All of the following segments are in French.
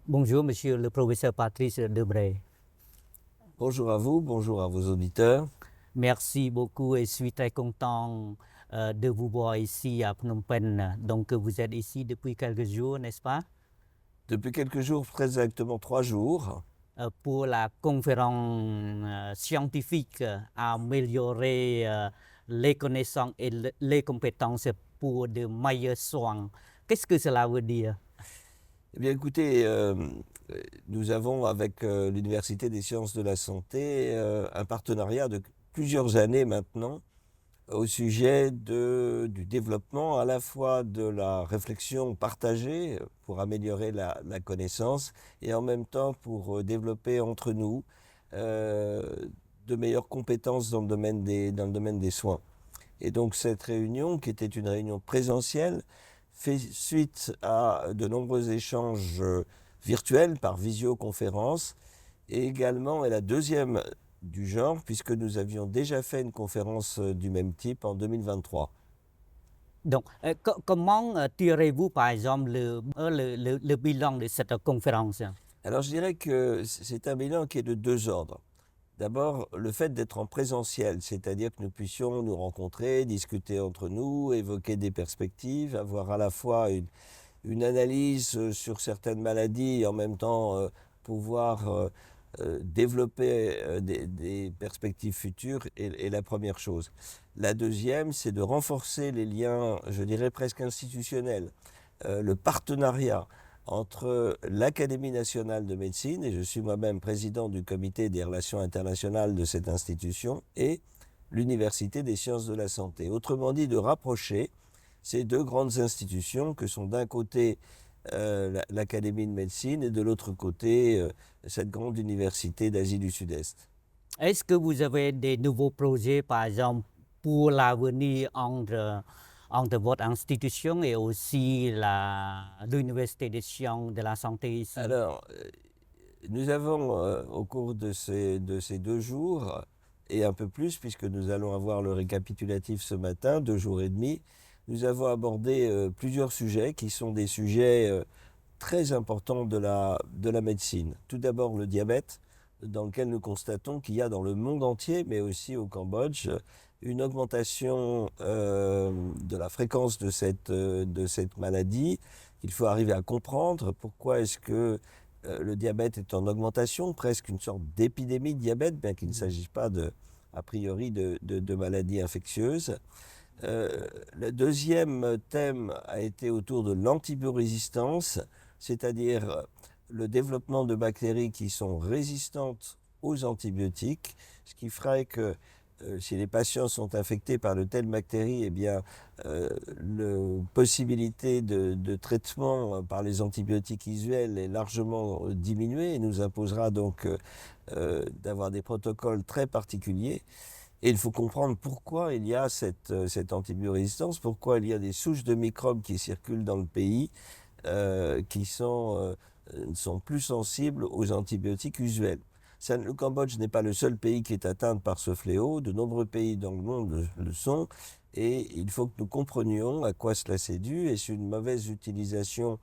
Bonjour, monsieur le professeur Patrice Debray. Bonjour à vous, bonjour à vos auditeurs. Merci beaucoup et je suis très content de vous voir ici à Phnom Penh. Donc, vous êtes ici depuis quelques jours, n'est-ce pas? Depuis quelques jours, très exactement 3 jours, Pour la conférence scientifique améliorer les connaissances et les compétences pour de meilleurs soins. Qu'est-ce que cela veut dire? eh bien écoutez, nous avons avec l'Université des sciences de la santé un partenariat de plusieurs années maintenant au sujet du développement à la fois de la réflexion partagée pour améliorer la connaissance et en même temps pour développer entre nous euh, de meilleures compétences dans le domaine des soins. Et donc cette réunion, qui était une réunion présentielle, fait suite à de nombreux échanges virtuels par visioconférence et également est la deuxième du genre puisque nous avions déjà fait une conférence du même type en 2023. Donc, comment tirez-vous, par exemple, le bilan de cette conférence? Alors je dirais que c'est un bilan qui est de deux ordres. D'abord, le fait d'être en présentiel, c'est-à-dire que nous puissions nous rencontrer, discuter entre nous, évoquer des perspectives, avoir à la fois une analyse sur certaines maladies et en même temps pouvoir développer des perspectives futures est la première chose. La deuxième, c'est de renforcer les liens, je dirais presque institutionnels, le partenariat entre l'Académie nationale de médecine, et je suis moi-même président du comité des relations internationales de cette institution, et l'Université des sciences de la santé. Autrement dit, de rapprocher ces deux grandes institutions que sont d'un côté l'Académie de médecine et de l'autre côté cette grande université d'Asie du Sud-Est. Est-ce que vous avez des nouveaux projets, par exemple, pour l'avenir entre votre institution et aussi l'Université des sciences de la santé ici? Alors, nous avons au cours de ces 2 jours, et un peu plus puisque nous allons avoir le récapitulatif ce matin, 2 jours et demi, nous avons abordé plusieurs sujets qui sont des sujets très importants de la médecine. Tout d'abord le diabète, dans lequel nous constatons qu'il y a dans le monde entier, mais aussi au Cambodge, une augmentation de la fréquence de cette maladie. Il faut arriver à comprendre pourquoi est-ce que le diabète est en augmentation, presque une sorte d'épidémie de diabète, bien qu'il ne s'agisse pas a priori de maladies infectieuses. Le deuxième thème a été autour de l'antibiorésistance, c'est-à-dire le développement de bactéries qui sont résistantes aux antibiotiques, ce qui ferait que si les patients sont infectés par de telles bactéries, eh bien, la possibilité de traitement par les antibiotiques usuels est largement diminuée et nous imposera donc d'avoir des protocoles très particuliers. Et il faut comprendre pourquoi il y a cette antibiorésistance, pourquoi il y a des souches de microbes qui circulent dans le pays qui sont plus sensibles aux antibiotiques usuels. Le Cambodge n'est pas le seul pays qui est atteint par ce fléau, de nombreux pays dans le monde le sont, et il faut que nous comprenions à quoi cela s'est dû. Est-ce une mauvaise utilisation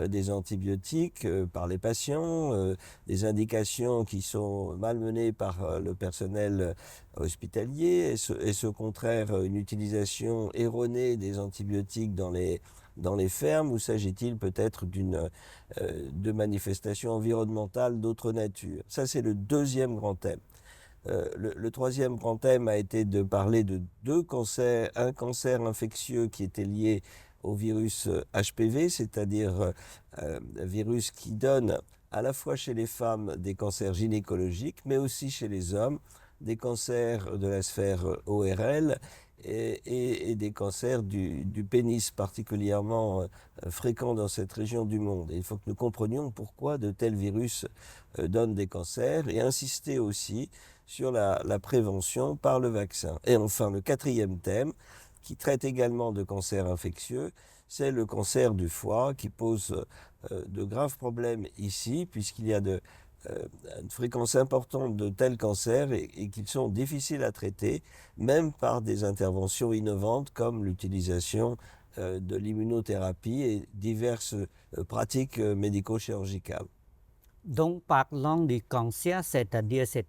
des antibiotiques par les patients, des indications qui sont malmenées par le personnel hospitalier, est-ce au contraire une utilisation erronée des antibiotiques dans les fermes, ou s'agit-il peut-être de manifestations environnementales d'autre nature? Ça, c'est le deuxième grand thème. Le troisième grand thème a été de parler de deux cancers, un cancer infectieux qui était lié au virus HPV, c'est-à-dire un virus qui donne à la fois chez les femmes des cancers gynécologiques, mais aussi chez les hommes des cancers de la sphère ORL et des cancers du pénis particulièrement fréquents dans cette région du monde. Et il faut que nous comprenions pourquoi de tels virus donnent des cancers et insister aussi sur la prévention par le vaccin. Et enfin, le quatrième thème, qui traite également de cancers infectieux, c'est le cancer du foie qui pose de graves problèmes ici, puisqu'il y a une fréquence importante de tels cancers et qu'ils sont difficiles à traiter, même par des interventions innovantes comme l'utilisation de l'immunothérapie et diverses pratiques médico-chirurgicales. Donc, parlant du cancer, c'est-à-dire c'est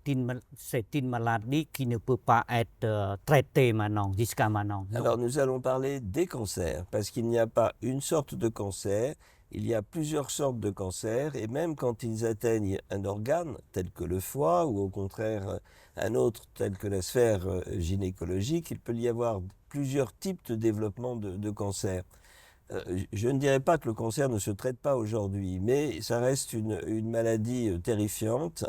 une maladie qui ne peut pas être traitée maintenant, jusqu'à maintenant. Non. Alors nous allons parler des cancers, parce qu'il n'y a pas une sorte de cancer, il y a plusieurs sortes de cancers, et même quand ils atteignent un organe, tel que le foie, ou au contraire un autre, tel que la sphère gynécologique, il peut y avoir plusieurs types de développement de cancer. Je ne dirais pas que le cancer ne se traite pas aujourd'hui, mais ça reste une maladie terrifiante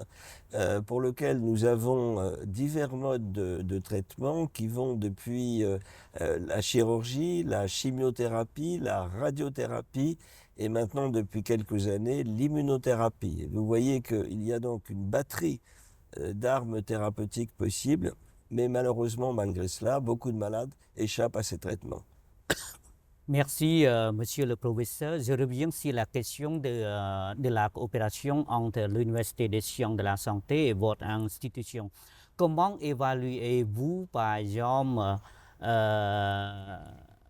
pour lequel nous avons divers modes de traitement qui vont depuis la chirurgie, la chimiothérapie, la radiothérapie et maintenant depuis quelques années l'immunothérapie. Vous voyez qu'il y a donc une batterie d'armes thérapeutiques possibles, mais malheureusement malgré cela, beaucoup de malades échappent à ces traitements. Merci, monsieur le professeur. Je reviens sur la question de la coopération entre l'Université des sciences de la santé et votre institution. Comment évaluez-vous, par exemple,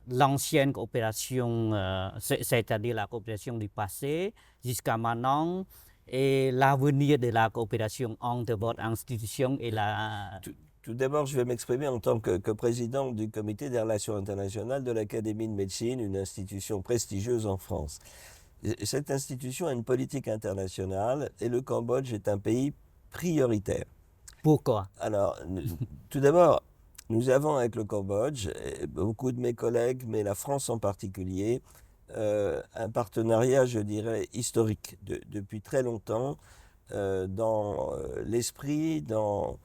l'ancienne coopération, c'est-à-dire la coopération du passé jusqu'à maintenant, et l'avenir de la coopération entre votre institution et la... Tout d'abord, je vais m'exprimer en tant que président du comité des relations internationales de l'Académie de médecine, une institution prestigieuse en France. Cette institution a une politique internationale et le Cambodge est un pays prioritaire. Pourquoi? Alors, tout d'abord, nous avons avec le Cambodge, beaucoup de mes collègues, mais la France en particulier, un partenariat, je dirais, historique depuis très longtemps dans l'esprit, dans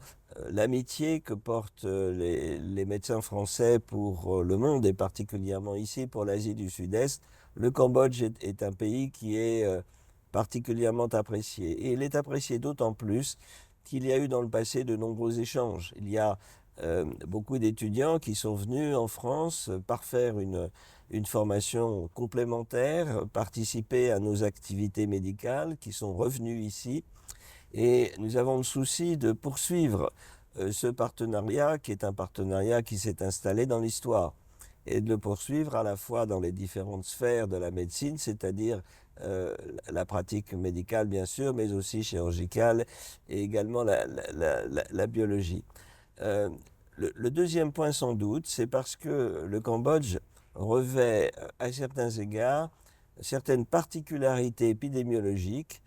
l'amitié que portent les médecins français pour le monde et particulièrement ici pour l'Asie du Sud-Est. Le Cambodge est un pays qui est particulièrement apprécié. Et il est apprécié d'autant plus qu'il y a eu dans le passé de nombreux échanges. Il y a beaucoup d'étudiants qui sont venus en France parfaire une formation complémentaire, participer à nos activités médicales, qui sont revenus ici. Et nous avons le souci de poursuivre ce partenariat, qui est un partenariat qui s'est installé dans l'histoire, et de le poursuivre à la fois dans les différentes sphères de la médecine, c'est-à-dire la pratique médicale bien sûr, mais aussi chirurgicale, et également la biologie. Le deuxième point sans doute, c'est parce que le Cambodge revêt à certains égards certaines particularités épidémiologiques,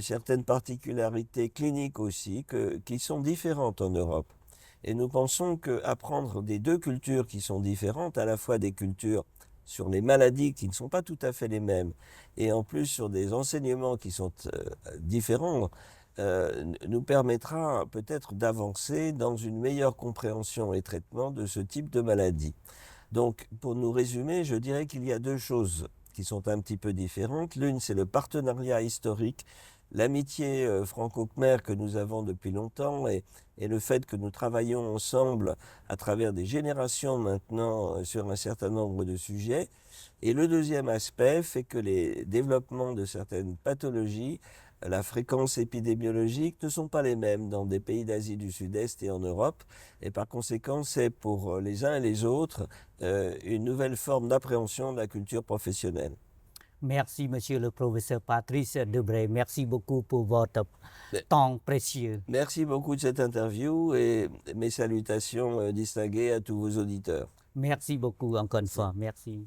certaines particularités cliniques aussi, qui sont différentes en Europe. Et nous pensons qu'apprendre des deux cultures qui sont différentes, à la fois des cultures sur les maladies qui ne sont pas tout à fait les mêmes, et en plus sur des enseignements qui sont différents, nous permettra peut-être d'avancer dans une meilleure compréhension et traitement de ce type de maladie. Donc, pour nous résumer, je dirais qu'il y a deux choses qui sont un petit peu différentes. L'une, c'est le partenariat historique, l'amitié franco-khmer que nous avons depuis longtemps et le fait que nous travaillons ensemble à travers des générations maintenant sur un certain nombre de sujets. Et le deuxième aspect fait que les développements de certaines pathologies, la fréquence épidémiologique ne sont pas les mêmes dans des pays d'Asie du Sud-Est et en Europe. Et par conséquent, c'est pour les uns et les autres une nouvelle forme d'appréhension de la culture professionnelle. Merci, monsieur le professeur Patrice Debré. Merci beaucoup pour votre temps précieux. Merci beaucoup de cette interview et mes salutations distinguées à tous vos auditeurs. Merci beaucoup encore une fois. Merci.